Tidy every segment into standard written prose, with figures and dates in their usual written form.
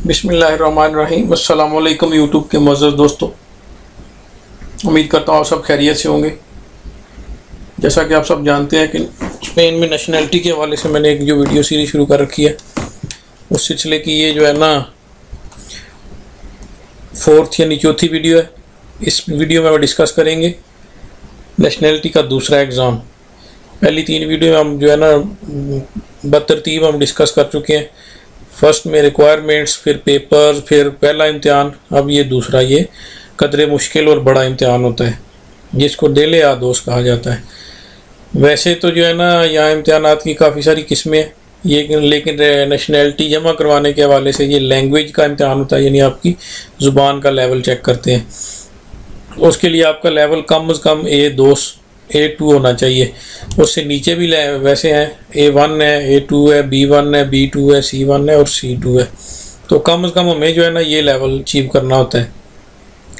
बिस्मिल्लाहिर्रहमानिर्रहीम। अस्सलाम वालेकुम यूट्यूब के मुअज़्ज़ज़ दोस्तों, उम्मीद करता हूँ आप सब खैरियत से होंगे। जैसा कि आप सब जानते हैं कि स्पेन में नेशनैलिटी के हवाले से मैंने एक जो वीडियो सीरीज शुरू कर रखी है, उस सिलसिले की ये जो है ना फोर्थ यानी चौथी वीडियो है। इस वीडियो में हम डिस्कस करेंगे नेशनैलिटी का दूसरा एग्ज़ाम। पहली तीन वीडियो में हम जो है ना बतरतीब हम डिस्कस कर चुके हैं। फर्स्ट में रिक्वायरमेंट्स, फिर पेपर, फिर पहला इम्तिहान, अब ये दूसरा, ये कदरे मुश्किल और बड़ा इम्तिहान होता है जिसको दिल या दोस्त कहा जाता है। वैसे तो जो है ना यहाँ इम्तिहानात की काफ़ी सारी किस्में हैं ये, लेकिन नेशनैलिटी जमा करवाने के हवाले से ये लैंग्वेज का इम्तिहान होता है, यानी आपकी ज़ुबान का लेवल चेक करते हैं। उसके लिए आपका लेवल कम से कम A2 होना चाहिए। उससे नीचे भी वैसे हैं, A1 है, A2 है, B1 है, B2 है, C1 है और C2 है। तो कम से कम हमें जो है ना ये लेवल अचीव करना होता है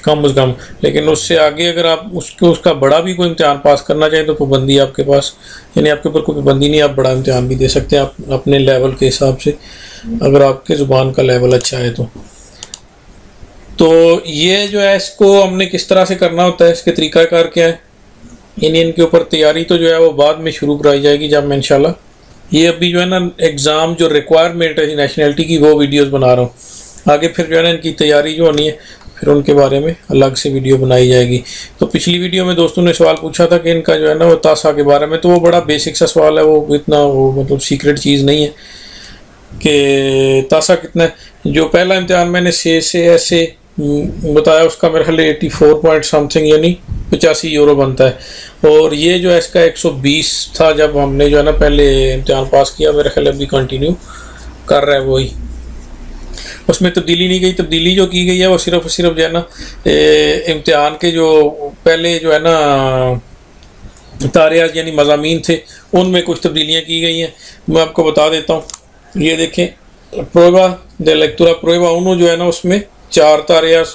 कम से कम। लेकिन उससे आगे अगर आप उसका बड़ा भी कोई इम्तिहान पास करना चाहें तो पाबंदी आपके पास, यानी आपके ऊपर कोई पाबंदी नहीं, आप बड़ा इम्तिहान भी दे सकते हैं आप अपने लेवल के हिसाब से, अगर आपके ज़ुबान का लेवल अच्छा है तो ये जो है इसको हमने किस तरह से करना होता है, इसके तरीक़ाकार क्या है, इनके ऊपर तैयारी तो जो है वो बाद में शुरू कराई जाएगी जब मैं इंशाल्लाह ये अभी जो है ना एग्ज़ाम जो रिक्वायरमेंट है नेशनैलिटी की वो वीडियोस बना रहा हूँ। आगे फिर जो है ना इनकी तैयारी जो होनी है फिर उनके बारे में अलग से वीडियो बनाई जाएगी। तो पिछली वीडियो में दोस्तों ने सवाल पूछा था कि इनका जो है ना वो तासा के बारे में, तो वो बड़ा बेसिक सा सवाल है, वो इतना वो मतलब सीक्रेट चीज़ नहीं है कि तासा कितना है। जो पहला इम्तिहान मैंने से ऐसे बताया उसका मेरे ख्याल 84 पॉइंट समथिंग यानी 85 यूरो बनता है। और ये जो है इसका 120 था जब हमने जो है ना पहले इम्तिहान पास किया, मेरे ख्याल अभी कंटिन्यू कर रहा है वही, उसमें तब्दीली नहीं गई। तब्दीली जो की गई है वो सिर्फ जो है ना इम्तिहान के जो पहले जो है ना तारियाज यानी मज़ामीन थे उनमें कुछ तब्दीलियाँ की गई हैं। मैं आपको बता देता हूँ, ये देखें प्रोवा दे लेक्चरा प्रोवा उनो जो है ना उसमें 4 तारियाज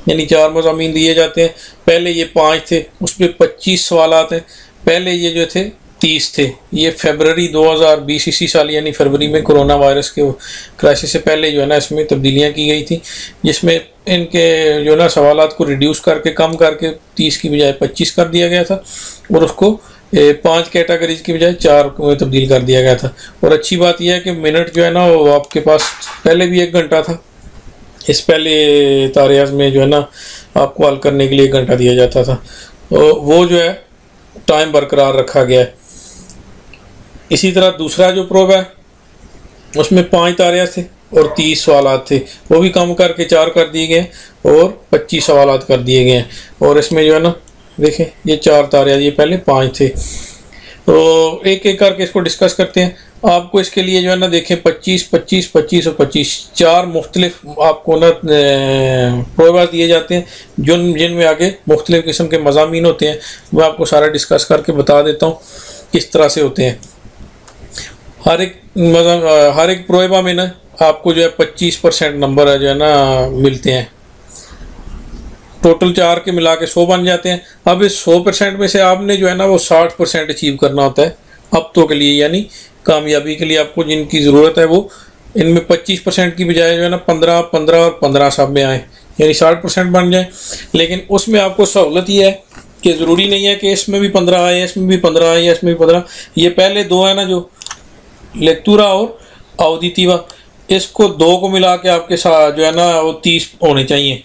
यानी 4 मज़ामीन दिए जाते हैं। पहले ये 5 थे, उस पर 25 सवालात हैं। पहले ये जो थे 30 थे। ये फरवरी 2020 इसी साल यानी फरवरी में कोरोना वायरस के क्राइसिस से पहले जो है ना इसमें तब्दीलियाँ की गई थी, जिसमें इनके जो है ना सवालात को रिड्यूस करके कम करके 30 की बजाय 25 कर दिया गया था और उसको 5 कैटेगरीज की बजाय 4 में तब्दील कर दिया गया था। और अच्छी बात यह है कि मिनट जो है ना वो आपके पास पहले भी 1 घंटा था, इस पहले तारियाज में जो है ना आपको हल करने के लिए 1 घंटा दिया जाता था, तो वो जो है टाइम बरकरार रखा गया है। इसी तरह दूसरा जो प्रोब है उसमें 5 तारियाज थे और 30 सवालात थे, वो भी कम करके 4 कर दिए गए और 25 सवालात कर दिए गए हैं। और इसमें जो है ना देखें ये 4 तारियाज, ये पहले 5 थे। तो एक एक करके इसको डिस्कस करते हैं। आपको इसके लिए जो है ना देखें 25, 25, 25 और 25 4 मुख्तलिफ आपको ना प्रोवाज दिए जाते हैं जिनमें आगे मुख्तलिफ किस्म के मज़ामीन होते हैं। मैं आपको सारा डिस्कस करके बता देता हूँ किस तरह से होते हैं। हर एक प्रोवा में ना आपको जो है 25% नंबर जो है ना मिलते हैं। टोटल 4 के मिला के 100 बन जाते हैं। अब इस 100% में से आपने जो है ना वो 60% अचीव करना होता है अब तो के लिए, यानी कामयाबी के लिए आपको जिनकी ज़रूरत है वो इनमें 25% की बजाय जो है ना 15, 15 और 15 सब में आए, यानी 60% बन जाए। लेकिन उसमें आपको सहूलत ये है कि ज़रूरी नहीं है कि इसमें भी 15 आए, इसमें भी 15 आए, इसमें भी 15। ये पहले 2 है ना जो लेक्चरा और ऑडिटिवा, इसको 2 को मिला के आपके साथ जो है ना वो 30 होने चाहिए।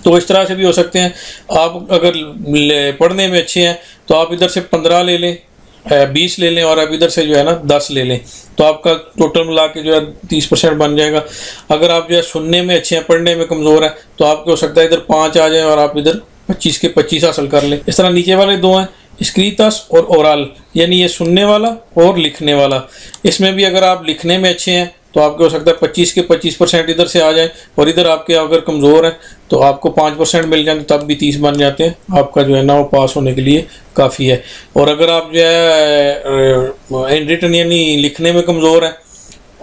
तो इस तरह से भी हो सकते हैं। आप अगर पढ़ने में अच्छे हैं तो आप इधर से 15 ले लें, 20 ले लें और अब इधर से जो है ना 10 ले लें, तो आपका टोटल मिला के जो है 30% बन जाएगा। अगर आप जो है सुनने में अच्छे हैं, पढ़ने में कमज़ोर हैं, तो आपको हो सकता है इधर 5 आ जाए और आप इधर 25 के 25 हासिल कर लें। इस तरह नीचे वाले 2 हैं स्क्रीतस और ओरल, यानी ये सुनने वाला और लिखने वाला। इसमें भी अगर आप लिखने में अच्छे हैं तो आपको हो सकता है 25 के 25% इधर से आ जाए और इधर आपके अगर कमज़ोर हैं तो आपको 5% मिल जाए, तब भी 30 बन जाते हैं। आपका जो है ना वो पास होने के लिए काफ़ी है। और अगर आप जो है इन रिटन यानी लिखने में कमज़ोर हैं,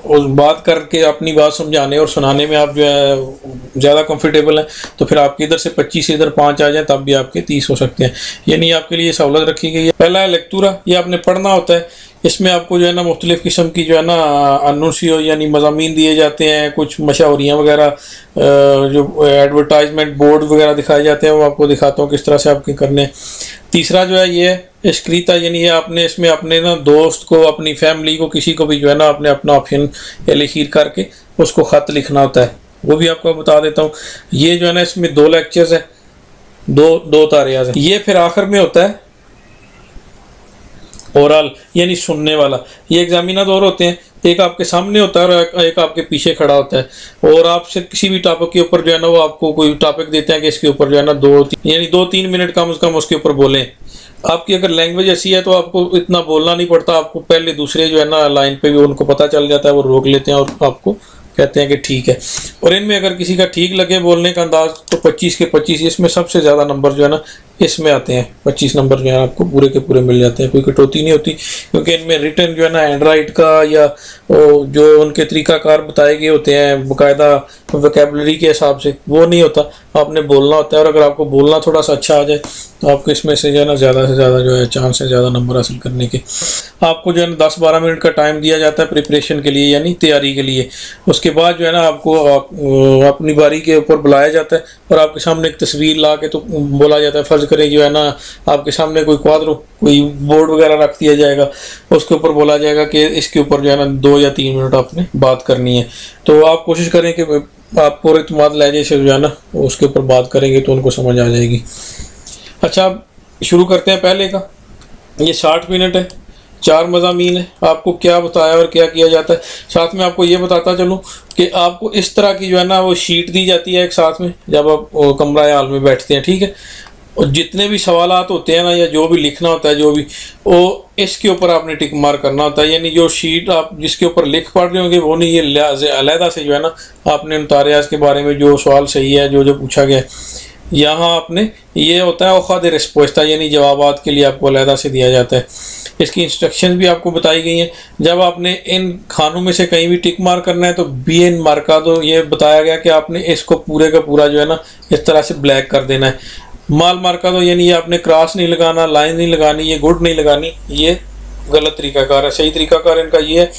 उस बात करके अपनी बात समझाने और सुनाने में आप जो है ज़्यादा कंफर्टेबल हैं, तो फिर आपके इधर से 25 इधर 5 आ जाए, तब भी आपके 30 हो सकते हैं। यानी आपके लिए सहूलत रखी गई है। पहला है लेक्चरा, ये आपने पढ़ना होता है। इसमें आपको जो है ना मुख्तलिफ़ किस्म की जो है ना अनुसियो यानी मज़ामीन दिए जाते हैं, कुछ मशावरियाँ वगैरह जो एडवर्टाइजमेंट बोर्ड वगैरह दिखाए जाते हैं वो आपको दिखाता हूँ किस तरह से आपके करने हैं। तीसरा जो है ये स्क्रीता, यानी ये आपने इसमें अपने ना दोस्त को, अपनी फैमिली को, किसी को भी जो है ना आपने अपना ऑप्शन एलिखीर करके उसको ख़त लिखना होता है, वो भी आपको बता देता हूँ। ये जो है ना इसमें 2 लेक्चर्स है, दो तारियाज है। ये फिर आखिर में होता है ओरल यानी सुनने वाला। ये एग्जामिनर 2 होते हैं, एक आपके सामने होता है और एक आपके पीछे खड़ा होता है, और आपसे किसी भी टॉपिक के ऊपर जो है ना वो आपको कोई टॉपिक देते हैं कि इसके ऊपर जो है ना 2-3 मिनट कम से कम उसके ऊपर बोलें। आपकी अगर लैंग्वेज ऐसी है तो आपको इतना बोलना नहीं पड़ता, आपको पहले दूसरे जो है ना लाइन पे भी उनको पता चल जाता है, वो रोक लेते हैं और आपको कहते हैं कि ठीक है। और इनमें अगर किसी का ठीक लगे बोलने का अंदाज तो 25 के 25, इसमें सबसे ज़्यादा नंबर जो है ना इसमें आते हैं। 25 नंबर जो है आपको पूरे के पूरे मिल जाते हैं, कोई कटौती नहीं होती, क्योंकि इनमें रिटर्न जो है ना एंड्राइड का या जो उनके तरीकाकार बताए गए होते हैं बाकायदा वोकैबुलरी के हिसाब से, वो नहीं होता, आपने बोलना होता है। और अगर आपको बोलना थोड़ा सा अच्छा आ जाए तो आपको इसमें से जो है ना ज़्यादा से ज़्यादा जो है चांस है ज़्यादा नंबर हासिल करने के। आपको जो है ना 10-12 मिनट का टाइम दिया जाता है प्रिपरेशन के लिए यानी तैयारी के लिए। उसके बाद जो है ना आपको अपनी बारी के ऊपर बुलाया जाता है और आपके सामने एक तस्वीर ला के तो बोला जाता है, फ़र्ज़ करें जो है ना आपके सामने कोई क्वाद्रो कोई बोर्ड वगैरह रख दिया जाएगा, उसके ऊपर बोला जाएगा कि इसके ऊपर जो है ना 2 या 3 मिनट आपने बात करनी है। तो आप कोशिश करें कि आप पूरे इत्मीनान लहजे से जो है ना उसके ऊपर बात करेंगे तो उनको समझ आ जाएगी। अच्छा, शुरू करते हैं पहले का। ये 60 मिनट है, 4 मज़ामीन है। आपको क्या बताया और क्या किया जाता है, साथ में आपको ये बताता चलूँ कि आपको इस तरह की जो है ना वो शीट दी जाती है एक साथ में जब आप कमरा हाल में बैठते हैं, ठीक है। और जितने भी सवालात होते हैं ना या जो भी लिखना होता है, जो भी वो इसके ऊपर आपने टिक मार करना होता है। यानी जो शीट आप जिसके ऊपर लिख पढ़ रहे होंगे वो नहीं, ये अलहदा से जो है ना आपने उन तारियाज के बारे में जो सवाल सही है जो जो पूछा गया यहाँ आपने, ये होता है औखाद रिस्पोस्ता यानी जवाबात के लिए आपको अलहदा से दिया जाता है। इसकी इंस्ट्रक्शंस भी आपको बताई गई हैं। जब आपने इन खानों में से कहीं भी टिक मार करना है तो BN मार्का दो, ये बताया गया कि आपने इसको पूरे का पूरा जो है ना इस तरह से ब्लैक कर देना है। माल मार्का दो यानी ये आपने क्रॉस नहीं लगाना, लाइन नहीं लगानी, ये गुड नहीं लगानी, ये गलत तरीकाकार है। सही तरीकाकार इनका ये है,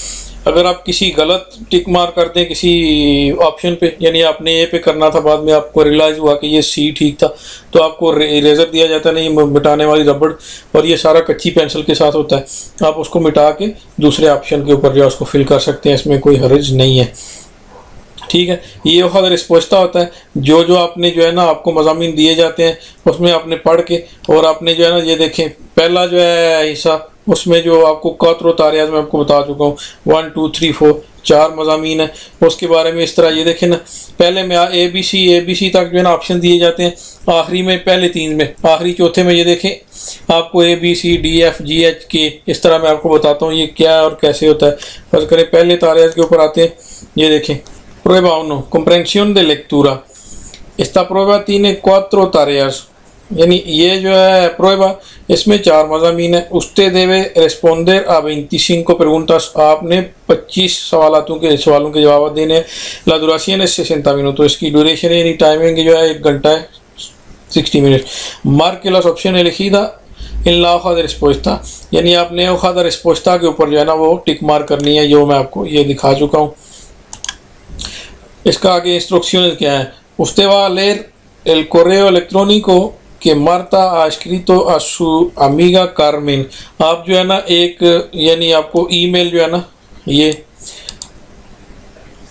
अगर आप किसी गलत टिक मार करते हैं किसी ऑप्शन पे, यानी आपने ए पे करना था, बाद में आपको रियलाइज़ हुआ कि ये सी ठीक था, तो आपको इरेजर दिया जाता है, नहीं मिटाने वाली रबड़, और ये सारा कच्ची पेंसिल के साथ होता है। आप उसको मिटा के दूसरे ऑप्शन के ऊपर जो है उसको फिल कर सकते हैं, इसमें कोई हर्ज नहीं है, ठीक है। ये औखाद रिस्पोस्ता होता है, जो जो आपने जो है ना आपको मज़ामीन दिए जाते हैं उसमें आपने पढ़ के, और आपने जो है ना ये देखें पहला जो है हिस्सा उसमें जो आपको कतरो तारियाज में आपको बता चुका हूँ 1 2 3 4 4 मज़ामीन है। उसके बारे में इस तरह ये देखें ना, पहले में ABC तक जो है ना ऑप्शन दिए जाते हैं, आखिरी में पहले 3 में, आखिरी चौथे में ये देखें आपको ABCDFGH इस तरह मैं आपको बताता हूँ ये क्या और कैसे होता है। फर्ज करें पहले तारियाज के ऊपर आते हैं, ये देखें Prueba 1, comprensión de lectura. Esta prueba tiene 4 tareas. यानी ये जो है प्रोबा, इसमें 4 मज़ामीन है। Usted debe responder a 25 preguntas. आपने 25 सवालों के जवाब देने हैं। La duración es 60 minutos. इसकी ड्यूरेशन यानी टाइमिंग जो है 1 घंटा है, 60 minute. Marque las opciones elegidas en la hoja de respuesta. यानी आपने hoja de respuesta के ऊपर जो है ना वो टिक मार करनी है, जो मैं आपको ये दिखा चुका हूँ। इसका आगे इंस्ट्रक्शंस क्या है। Usted va a leer el correo electrónico que Marta ha escrito a su amiga Carmen. आप जो है ना एक यानी आपको ईमेल जो है ना ये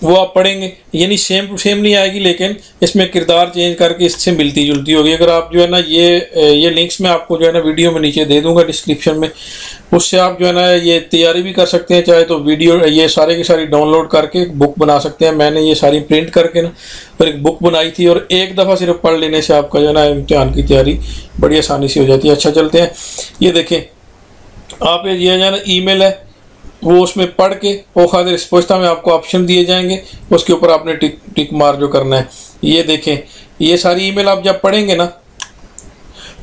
वो आप पढ़ेंगे, यानी सेम टू सेम नहीं आएगी, लेकिन इसमें किरदार चेंज करके इससे मिलती जुलती होगी। अगर आप जो है ना ये लिंक्स मैं आपको जो है ना वीडियो में नीचे दे दूंगा डिस्क्रिप्शन में, उससे आप जो है ना ये तैयारी भी कर सकते हैं। चाहे तो वीडियो ये सारे की सारी डाउनलोड करके एक बुक बना सकते हैं। मैंने ये सारी प्रिंट करके ना फिर एक बुक बनाई थी, और एक दफ़ा सिर्फ पढ़ लेने से आपका जो है ना इम्तिहान की तैयारी बड़ी आसानी से हो जाती है। अच्छा चलते हैं, ये देखें आप ये जो है ना ईमेल है वो उसमें पढ़ के औखाद रिस्पोस्ता में आपको ऑप्शन दिए जाएंगे, उसके ऊपर आपने टिक मार जो करना है। ये देखें ये सारी ईमेल आप जब पढ़ेंगे ना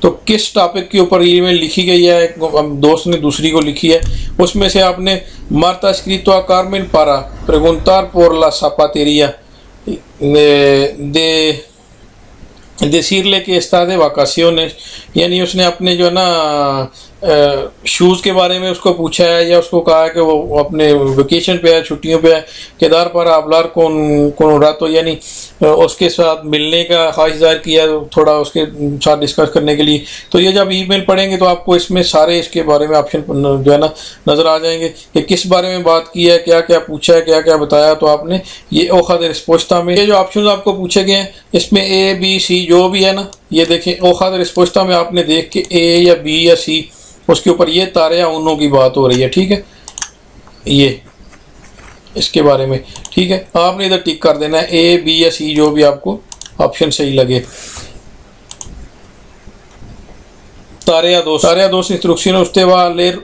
तो किस टॉपिक के ऊपर ईमेल लिखी गई है, एक दोस्त ने दूसरी को लिखी है, उसमें से आपने Marta ha escrito a Carmen para preguntar por la zapatería, decirle que está de vacaciones, यानी उसने अपने जो है ना शूज़ के बारे में उसको पूछा है या उसको कहा है कि वो अपने वेकेशन पे है, छुट्टियों पे है, केदार पर आबलार कौन रातो, यानी उसके साथ मिलने का ख्वाहिश ज़ाहिर किया थोड़ा उसके साथ डिस्कस करने के लिए। तो ये जब ईमेल पढ़ेंगे तो आपको इसमें सारे इसके बारे में ऑप्शन जो है ना नज़र आ जाएंगे कि किस बारे में बात की है, क्या क्या पूछा है, क्या क्या बताया। तो आपने ये ओखद रिस्पोस्टा में ये जो ऑप्शन आपको पूछे गए हैं इसमें ए बी सी जो भी है ना, ये देखें ओखद रिस्पोस्टा में आपने देख के ए या बी या सी उसके ऊपर ये तारे या उन्हों की बात हो रही है, ठीक है, ये इसके बारे में, ठीक है। आपने इधर टिक कर देना है ए बी या सी जो भी आपको ऑप्शन सही लगे। Tarea 2 instrucciones. Usted va a leer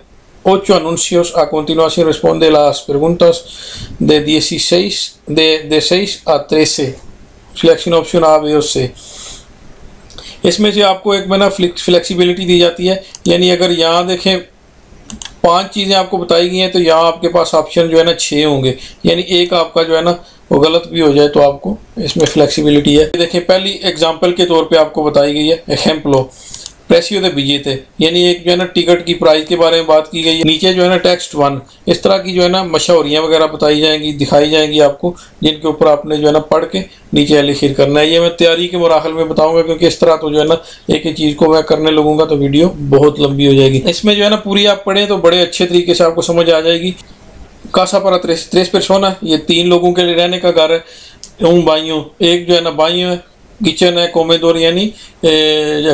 8 anuncios a continuación, responde las preguntas de 16 de 6 a 13, selecciona opción A, B और C। इसमें से आपको एक में ना फ्लेक्सिबिलिटी दी जाती है, यानी अगर यहाँ देखें 5 चीज़ें आपको बताई गई हैं तो यहाँ आपके पास ऑप्शन जो है ना 6 होंगे, यानी एक आपका जो है ना वो गलत भी हो जाए तो आपको इसमें फ्लेक्सिबिलिटी है। देखिए पहली एग्जांपल के तौर पे आपको बताई गई है एग्जाम्पलो प्रेसियो दे बिजेते, यानी एक जो है ना टिकट की प्राइस के बारे में बात की गई है। नीचे जो है ना टेक्स्ट 1 इस तरह की जो है ना मशहूरियाँ वगैरह बताई जाएंगी, दिखाई जाएंगी आपको, जिनके ऊपर आपने जो है ना पढ़ के नीचे लिखिर करना है। ये मैं तैयारी के मराहल में बताऊंगा क्योंकि इस तरह तो जो है ना एक ही चीज़ को मैं करने लगूंगा तो वीडियो बहुत लंबी हो जाएगी। इसमें जो है ना पूरी आप पढ़ें तो बड़े अच्छे तरीके से आपको समझ आ जाएगी। कासा para tres personas, ये 3 लोगों के लिए रहने का घर है। बाइयों एक जो है ना बाइयों है, किचन है, कोमेडोर यानी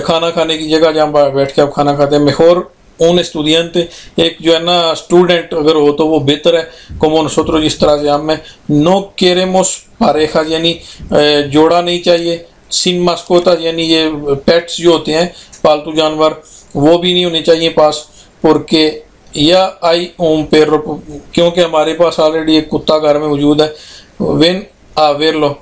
खाना खाने की जगह जहाँ बैठ के आप खाना खाते हैं। मेजor un estudiante, एक जो है ना स्टूडेंट अगर हो तो वो बेहतर है। como nosotros जिस तरह से हम no queremos parejas यानी जोड़ा नहीं चाहिए। sin mascotas यानी ये पेट्स जो होते हैं पालतू जानवर वो भी नहीं होने चाहिए पास। porque या आई un perro क्योंकि हमारे पास ऑलरेडी एक कुत्ता घर में मौजूद है। ven a verlo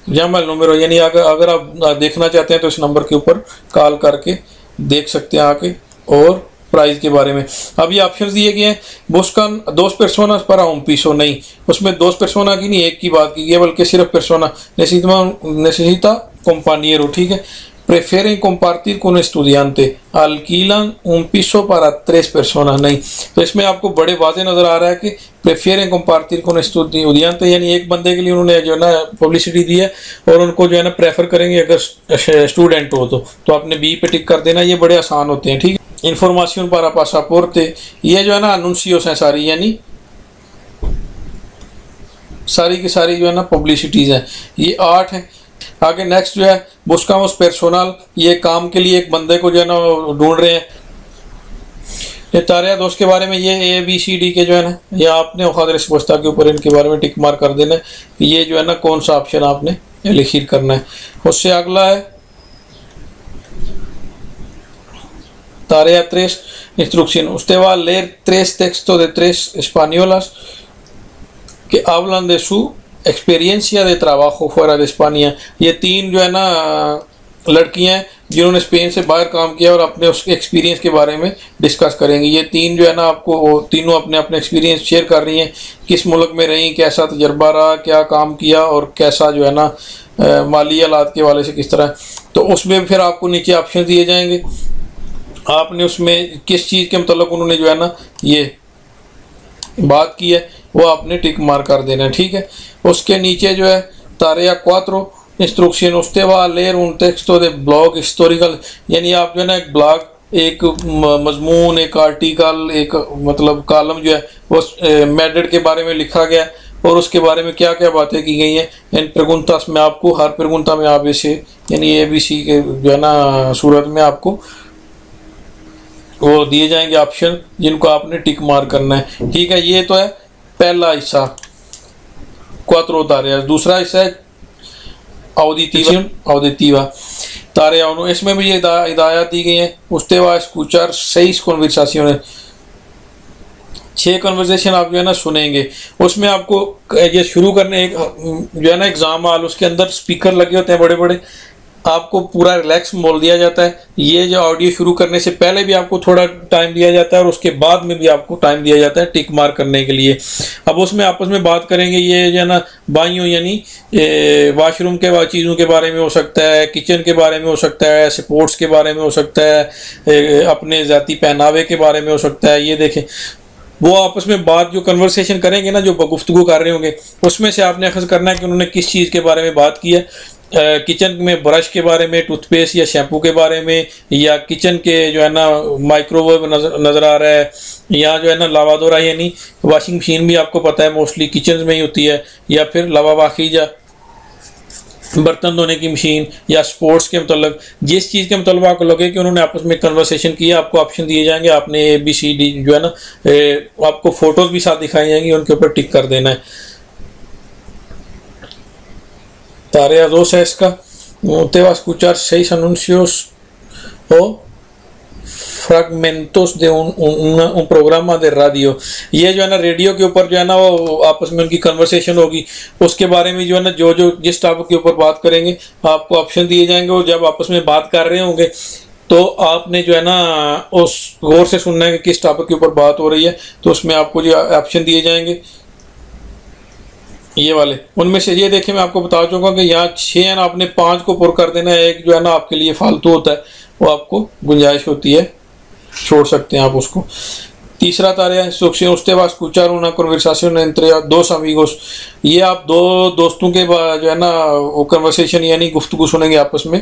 llama el número, यानी अगर आप देखना चाहते हैं तो इस नंबर के ऊपर कॉल करके देख सकते हैं आके। और प्राइस के बारे में अब ये ऑप्शन दिए गए हैं। buscan 2 personas para un piso, नहीं उसमें 2 persona की नहीं एक की बात की गई है बल्कि सिर्फ persona necesita compañero, ठीक है। prefieren compartir con estudiante, alquilan un piso para 3 personas, नहीं तो इसमें आपको बड़े वाज़े नज़र आ रहा है कि prefieren compartir con estudiante यानी एक बंदे के लिए उन्होंने जो है ना पब्लिसिटी दी है और उनको जो है ना प्रेफर करेंगे अगर स्टूडेंट हो तो आपने बी पे टिक कर देना। ये बड़े आसान होते हैं, ठीक है। इन्फॉर्मेशन para pasaporte, ये जो है ना अनुंसियोस हैं सारी, यानी सारी की सारी जो है ना पब्लिसिटीज़ हैं। ये 8 हैं। आगे नेक्स्ट जो है buscamos personal, ये काम के लिए एक बंदे को जो है ना ढूंढ रहे हैं। ये तारिया 2 के बारे में ये ए बी सी डी के जो है ना ये आपने ओखद रिस्पोस्टा के ऊपर इनके बारे में टिक मार कर देना है कि ये जो है ना कौन सा ऑप्शन आपने लिखिर करना है। उससे अगला है Tarea 3 instrucción. Usted va a leer 3 textos de 3 españolas que hablan de su experiencia de trabajo fuera de España। ये 3 जो है ना लड़कियां जिन्होंने स्पेन से बाहर काम किया और अपने उस एक्सपीरियंस के बारे में डिस्कस करेंगी। ये 3 जो है ना आपको तीनों अपने अपने एक्सपीरियंस शेयर कर रही हैं, किस मुल्क में रही, कैसा तजर्बा रहा, क्या काम किया और कैसा जो है ना माली हालात के वाले से किस तरह। तो उसमें फिर आपको नीचे ऑप्शन दिए जाएंगे, आपने उसमें किस चीज़ के मतलब उन्होंने जो है ना ये बात की है वो आपने टिक मार कर देना है, ठीक है। उसके नीचे जो है Tarea 4 instrucción, usted va a leer un texto de blog historical, यानी आप जो है ना एक ब्लॉग, एक मजमून, एक आर्टिकल, एक मतलब कॉलम जो है वो मेथड के बारे में लिखा गया और उसके बारे में क्या क्या बातें की गई हैं। इन प्रगुंतास में आपको हर प्रगुंता में आप इसे यानी ABC के जो है ना सूरत में आपको वो दिए जाएंगे ऑप्शन जिनको आपने टिक मार करना है, ठीक है। ये तो है पहला हिस्सा 4 tareas। दूसरा हिस्सा है auditiva Tarea 1, इसमें भी ये हिदायत दी गई है। usted va a escuchar 6 conversaciones, 6 conversation आप जो है ना सुनेंगे। उसमें आपको ये शुरू करने एक जो है ना एग्ज़ाम हाल उसके अंदर स्पीकर लगे होते हैं बड़े बड़े, आपको पूरा रिलैक्स बोल दिया जाता है। ये जो ऑडियो शुरू करने से पहले भी आपको थोड़ा टाइम दिया जाता है और उसके बाद में भी आपको टाइम दिया जाता है टिक मार्क करने के लिए। अब उसमें आपस में बात करेंगे, ये जो है ना बाइयों यानी वाशरूम के चीज़ों के बारे में हो सकता है, किचन के बारे में हो सकता है, स्पोर्ट्स के बारे में हो सकता है, अपने ज़ाती पहनावे के बारे में हो सकता है। ये देखें, वो आपस में बात जो कन्वर्सेशन करेंगे ना, जो गुफ्तगू कर रहे होंगे, उसमें से आपने अखज़ करना है कि उन्होंने किस चीज़ के बारे में बात की है। किचन में ब्रश के बारे में, टूथपेस्ट या शैम्पू के बारे में, या किचन के जो है ना माइक्रोवेव नज़र आ रहा है, या जो है ना लावादोरा यानी वॉशिंग मशीन भी आपको पता है मोस्टली किचन में ही होती है, या फिर लवावाखीजा बर्तन धोने की मशीन, या स्पोर्ट्स के मतलब जिस चीज़ के मतलब आपको लगे कि उन्होंने आपस में कन्वर्सेशन किया, आपको ऑप्शन दिए जाएंगे। आपने ABCD जो है ना आपको फ़ोटोज़ भी साथ दिखाई जाएंगी, उनके ऊपर टिक कर देना है। Tarea 2 es esta: te va a escuchar 6 anuncios o fragmentos de un programa de radio। ये जो है ना रेडियो के ऊपर जो है ना वो आपस में उनकी कन्वर्सेशन होगी, उसके बारे में जो है ना जो जिस टॉपिक के ऊपर बात करेंगे आपको ऑप्शन दिए जाएंगे। और जब आपस में बात कर रहे होंगे तो आपने जो है ना उस गौर से सुनना है कि किस टॉपिक के ऊपर बात हो रही है। तो उसमें आपको जो ऑप्शन दिए जाएंगे ये वाले, उनमें से ये देखिए मैं आपको बता चुका कि यहाँ 6 है ना, आपने 5 को पुर कर देना है। एक जो है ना आपके लिए फालतू होता है, वो आपको गुंजाइश होती है, छोड़ सकते हैं आप उसको। तीसरा तारे instrucción usted va a escuchar una conversación entre dos amigos। ये आप दो दोस्तों के जो है ना वो कन्वर्सेशन यानी गुफ्तगू सुनेंगे आपस में,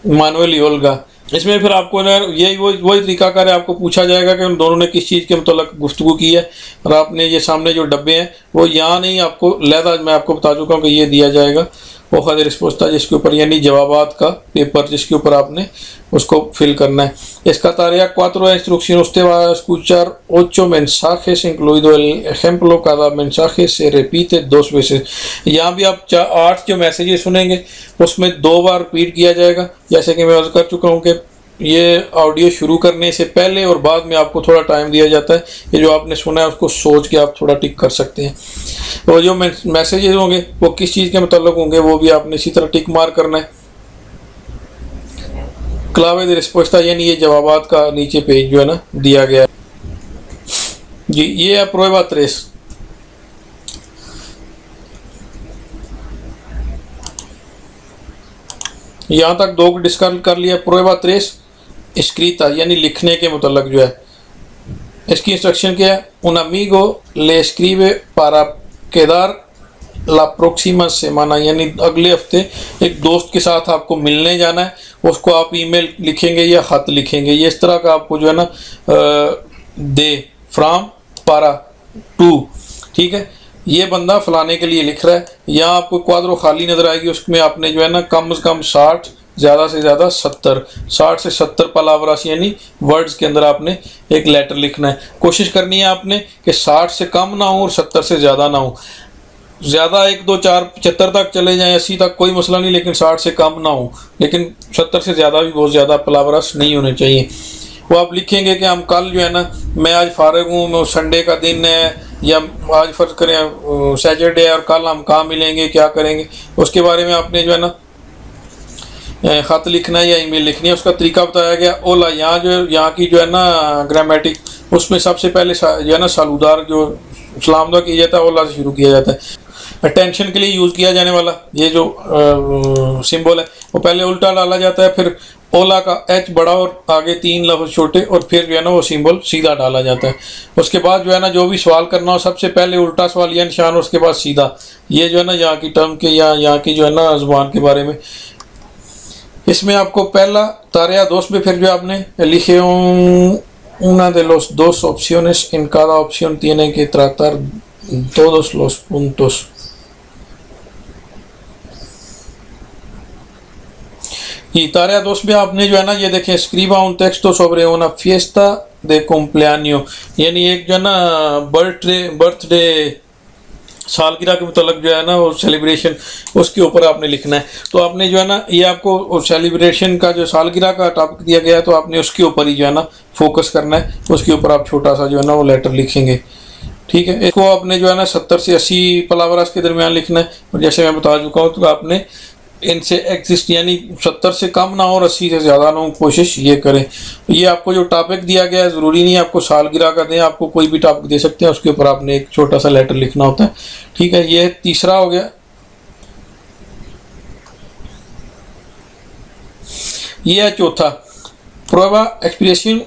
मानुएल ओल्गा। इसमें फिर आपको ना यही वही तरीकाकार है, आपको पूछा जाएगा कि उन दोनों ने किस चीज़ के मतलब गुफ्तगू की है। और आपने ये सामने जो डब्बे हैं वो यहाँ नहीं, आपको लहदा मैं आपको बता चुका हूँ कि ये दिया जाएगा होja de respuesta, जिसके ऊपर यानी जवाबात का पेपर जिसके ऊपर आपने उसको फिल करना है। इसका tarea 4 instrucción usted va a escuchar 8 mensajes incluido el ejemplo, cada mensaje se repite 2 veces। यहाँ भी आप 8 जो मैसेजेस सुनेंगे उसमें 2 बार रिपीट किया जाएगा। जैसे कि मैं अर्ज कर चुका हूँ कि ये ऑडियो शुरू करने से पहले और बाद में आपको थोड़ा टाइम दिया जाता है। ये जो आपने सुना है उसको सोच के आप थोड़ा टिक कर सकते हैं। तो जो मैसेजेस होंगे वो किस चीज़ के मतलब होंगे वो भी आपने इसी तरह टिक मार करना है। क्लावे de respuesta यानी ये जवाबात का नीचे पेज जो है ना दिया गया है जी। ये है prueba 3। यहाँ तक 2 को डिस्कस कर लिया। prueba 3 escrita यानी लिखने के मतलब जो है, इसकी इंस्ट्रक्शन क्या है? un amigo le escribe para quedar la próxima semana यानी अगले हफ्ते एक दोस्त के साथ आपको मिलने जाना है, उसको आप ईमेल लिखेंगे या ख़त लिखेंगे। ये इस तरह का आपको जो है ना दे फ्राम पारा टू, ठीक है। ये बंदा फलाने के लिए लिख रहा है। यहाँ आपको क्वाद्रो खाली नज़र आएगी, उसमें आपने जो है ना कम से कम 60 ज़्यादा से ज़्यादा 60 से 70 पलावरास यानी वर्ड्स के अंदर आपने एक लेटर लिखना है। कोशिश करनी है आपने कि 60 से कम ना हो और 70 से ज़्यादा ना हो। ज़्यादा 1 2 4 75 तक चले जाएं 80 तक कोई मसला नहीं, लेकिन 60 से कम ना हो। लेकिन 70 से ज़्यादा भी बहुत ज़्यादा पलावरास नहीं होने चाहिए। वो आप लिखेंगे कि हम कल जो है ना, मैं आज फारिग हूँ, संडे का दिन है, या आज फर्ज करें सैटरडे है और कल हम कहाँ मिलेंगे, क्या करेंगे, उसके बारे में आपने जो है ना ख़त लिखना है या ईमेल लिखनी है। उसका तरीका बताया गया। ओला यहाँ की जो है ना ग्रामेटिक, उसमें सबसे पहले जो है ना सालूदार जो सलाम दुआ किया जाता है ओला से शुरू किया जाता है। अटेंशन के लिए यूज़ किया जाने वाला ये जो सिंबल है वो पहले उल्टा डाला जाता है, फिर ओला का एच बड़ा और आगे 3 लफ्ज़ छोटे, और फिर जो है ना वो सिंबल सीधा डाला जाता है। उसके बाद जो है ना जो भी सवाल करना हो सबसे पहले उल्टा सवाल या निशान, उसके बाद सीधा। ये जो है ना यहाँ की टर्म के या यहाँ की जो है ना ज़ुबान के बारे में। इसमें आपको पहला tarea 2 में फिर जो आपने लिखे una de los 2 opciones, en cada opción tienen que tratar todos los puntos। y tarea 2 में आपने जो है ना ये देखें, escriba un texto sobre una fiesta de cumpleaños यानी एक जो है ना बर्थडे सालगिरह के मतलब जो है ना वो सेलिब्रेशन, उसके ऊपर आपने लिखना है। तो आपने जो है ना ये आपको सेलिब्रेशन का जो सालगिरह का टॉपिक दिया गया है तो आपने उसके ऊपर ही जो है ना फोकस करना है, उसके ऊपर आप छोटा सा जो है ना वो लेटर लिखेंगे, ठीक है। इसको आपने जो है ना 70 से 80 पलावरास के दरमियान लिखना है। और जैसे मैं बता चुका हूँ तो आपने इनसे एग्जिस्ट यानी 70 से कम ना हो और 80 से ज़्यादा ना हो, कोशिश ये करें। ये आपको जो टॉपिक दिया गया है ज़रूरी नहीं है आपको सालगिरह का दें, आपको कोई भी टॉपिक दे सकते हैं, उसके ऊपर आपने एक छोटा सा लेटर लिखना होता है। ठीक है, ये तीसरा हो गया। ये है चौथा, प्रूवा एक्सप्रेशन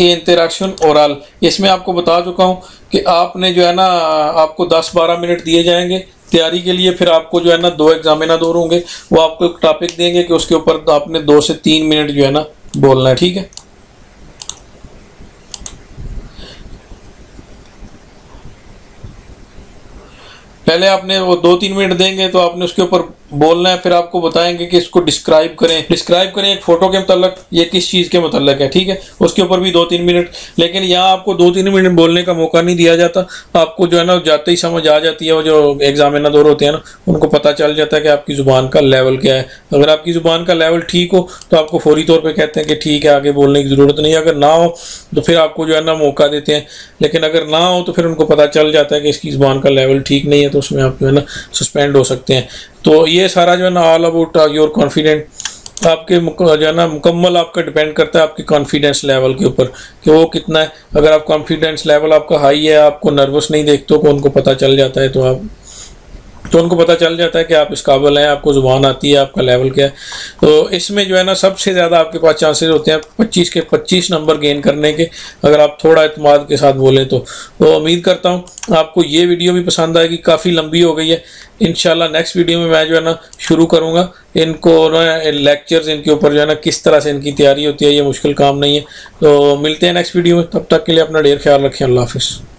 इंटरेक्शन ओरल। इसमें आपको बता चुका हूँ कि आपने जो है ना, आपको 10-12 मिनट दिए जाएंगे तैयारी के लिए। फिर आपको जो है ना 2 एग्जामिनर होंगे, वो आपको एक टॉपिक देंगे कि उसके ऊपर आपने 2 से 3 मिनट जो है ना बोलना है। ठीक है, पहले आपने वो 2-3 मिनट देंगे तो आपने उसके ऊपर बोलना है, फिर आपको बताएंगे कि इसको डिस्क्राइब करें एक फोटो के मतलब, ये किस चीज़ के मतलब है। ठीक है, उसके ऊपर भी 2-3 मिनट, लेकिन यहाँ आपको 2-3 मिनट बोलने का मौका नहीं दिया जाता। आपको जो है ना जाते ही समझ आ जाती है, वो जो एग्जामिनर होते हैं ना उनको पता चल जाता है कि आपकी ज़ुबान का लेवल क्या है। अगर आपकी ज़ुबान का लेवल ठीक हो तो आपको फौरी तौर पर कहते हैं कि ठीक है आगे बोलने की ज़रूरत नहीं है। अगर ना हो तो फिर आपको जो है ना मौका देते हैं, लेकिन अगर ना हो तो फिर उनको पता चल जाता है कि इसकी ज़ुबान का लेवल ठीक नहीं है, तो उसमें आप जो है ना सस्पेंड हो सकते हैं। तो ये सारा जो है ना ऑल अबाउट योर कॉन्फिडेंट आपके जो है ना मुकम्मल आपका डिपेंड करता है आपके कॉन्फिडेंस लेवल के ऊपर कि वो कितना है। अगर आप कॉन्फिडेंस लेवल आपका हाई है, आपको नर्वस नहीं देखते हो, उनको पता चल जाता है, तो उनको पता चल जाता है कि आप इस काबिल हैं, आपको ज़ुबान आती है, आपका लेवल क्या है। तो इसमें जो है ना सबसे ज़्यादा आपके पास चांसेस होते हैं 25 के 25 नंबर गेन करने के, अगर आप थोड़ा इत्मीनान के साथ बोलें तो। उम्मीद करता हूँ आपको ये वीडियो भी पसंद आएगी। काफ़ी लंबी हो गई है, इंशाल्लाह नेक्स्ट वीडियो में मैं जो है ना शुरू करूँगा इनको लेक्चर्स, इनके ऊपर जो है ना किस तरह से इनकी तैयारी होती है। ये मुश्किल काम नहीं है। तो मिलते हैं नेक्स्ट वीडियो में, तब तक के लिए अपना ढेर ख्याल रखें। अल्लाह हाफिज़।